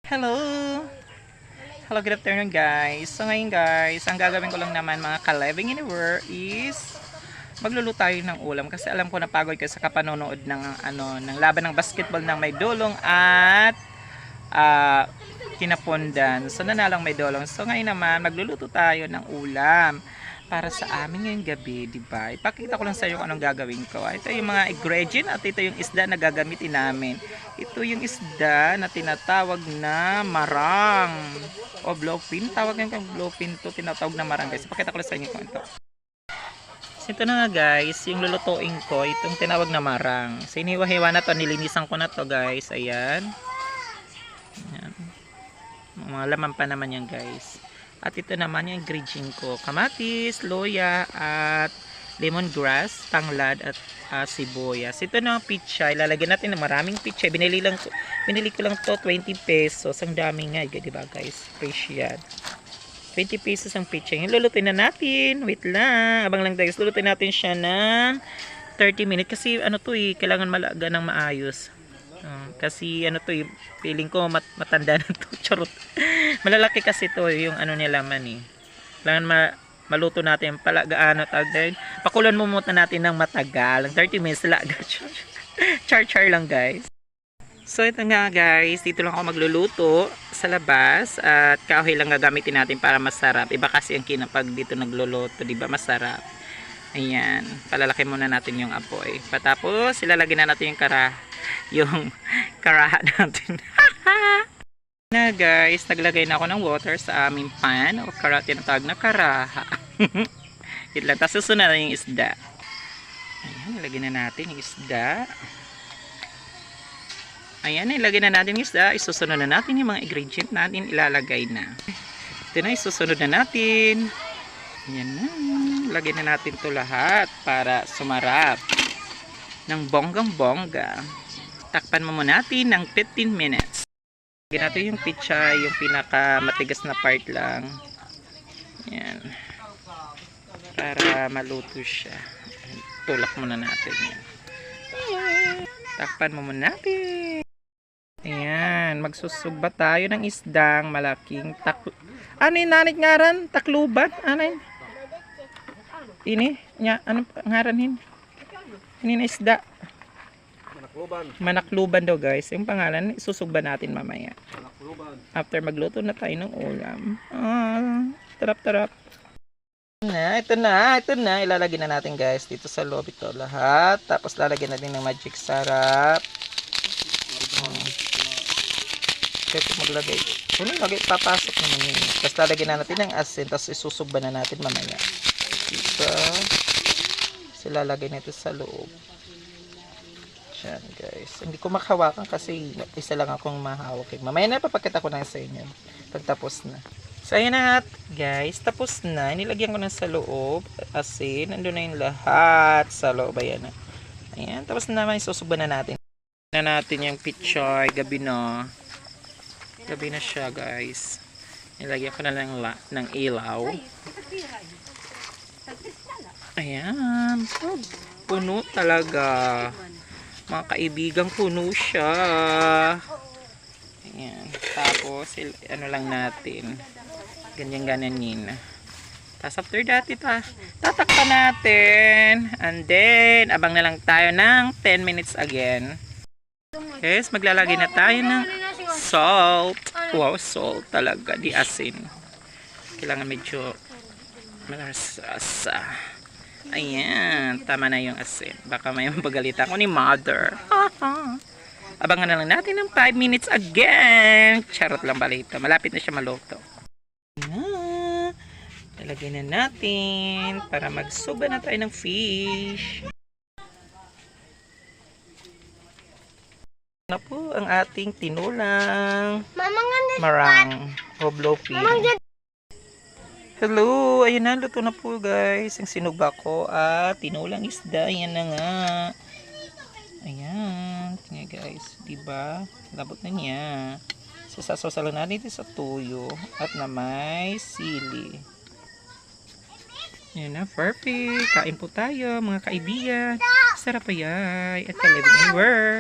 Hello! Hello, good afternoon guys. So ngayon guys, ang gagawin ko lang naman mga ka-living anywhere is magluluto tayo ng ulam kasi alam ko napagod kayo sa kapanonood ng ng laban ng basketball ng may dulong at kinapondan. So nanalang may dulong. So ngayon naman magluluto tayo ng ulam para sa amin ngayong gabi, di ba? Ipakita ko lang sa iyo kung anong gagawin ko. Ito yung mga ingredient at ito yung isda na gagamitin namin. Ito yung isda na tinatawag na marang o bluefin. Tawag yan kang bluefin to, tinatawag na marang guys. Ipakita ko lang sa inyo kung ito. So, ito na nga guys, yung lulutuin ko, itong tinawag na marang. So iniwa-hiwa na to, nilinisan ko na to guys. Ayan. Ayan. Mga laman pa naman yan guys. At ito naman yung ingredient ko. Kamatis, loya, at lemongrass, tanglad, at sibuyas. Ito na ang pichay. Ilalagyan natin ng maraming pichay. Binili ko lang to 20 pesos. Ang dami nga. Diba guys? Fresh yan. 20 pesos ang pichay. Yung lulutuin na natin. Wait lang. Abang lang guys. Lulutuin natin siya ng 30 minutes. Kasi ano to eh. Kailangan malaga ng maayos. Kasi ano to, feeling ko matanda na to, charot. Malalaki kasi to yung ano nila man eh. Kailangan maluto natin pala gaano tawag din. Pakulan mo muna natin ng matagal, 30 minutes laga. Char lang guys. So ito nga guys, dito lang ako magluluto sa labas at kahoy lang gagamitin natin para masarap. Iba kasi ang kinapag dito nagluluto, di ba? Masarap. Ayan, palalaki muna natin yung apoy. Patapos ilalagay na natin yung karaha natin. Na guys, naglagay na ako ng water sa aming pan o tinatawag na karaha. Yun lang, tapos susunod na yung isda. Ayan, ilagay na natin yung isda. Ayan, ilagay na natin yung isda. Isusunod na natin yung mga ingredient natin, ilalagay na. Ito na, isusunod na natin. Ayan na, lagay na natin to lahat para sumarap ng bonggang-bongga. Takpan mo muna natin ng 15 minutes. Lagyan natin yung pichay, yung pinaka matigas na part lang. Ayan. Para maluto siya. Tulak muna natin yan. Takpan mo muna natin. Ayan. Magsusugba tayo ng isdang malaking ano yung nanit ngaran? Takluban? Ano yun? Ini? Ano ngaran yun? Ini na isda. Manakluban daw guys. Yung pangalan, isusugba natin mamaya. After magluto na tayo ng ulam. Tarap. Ito na. Ilalagay na natin guys dito sa loob ito lahat. Tapos lalagyan natin ng magic sarap. Ito maglagay. Papasok naman yun. Tapos lalagyan na natin ng asin. Tapos isusugba na natin mamaya. Dito. Tapos ilalagay na ito sa loob. Yan guys. Hindi ko makahawakan kasi isa lang akong mahawak. Mamaya na papakita ko na sa inyo. Pagtapos na. So ayan na guys. Tapos na. Nilagyan ko na sa loob. Asin. Nandun na yung lahat sa loob. Ayan na. Ayan. Tapos naman isusuba na natin. Na natin yung pichay. Gabi na. Gabi na siya guys. Nilagyan ko na lang ng ilaw. Ayan. Puno talaga. Mga kaibigang puno siya. Ayan. Tapos, ano lang natin. Ganyan-ganyanin. Tapos, after that, tatakpan natin. And then, abang na lang tayo ng 10 minutes again. Yes, maglalagay na tayo ng salt. Wow, salt talaga. Di asin. Kailangan medyo malasasa. Ayan, tama na yung asin. Baka may mapagalitan ko ni mother. Abangan na lang natin ng 5 minutes again. Charot lang balita. Malapit na siya maluto. Ilagay na natin para magsuba na tayo ng fish. Na po ang ating tinulang marang o bluefin. Hello, ayun na, luto na po guys. Yung sinugba ko at tinulang isda. Ayan na nga. Ayan. Tingnan guys. Diba? Labot na niya. Sasasaw lang natin sa tuyo. At na may sili. Ayan na, perfect. Kain po tayo mga kaibigan. Sarap pa yan. At ka-living anywhere.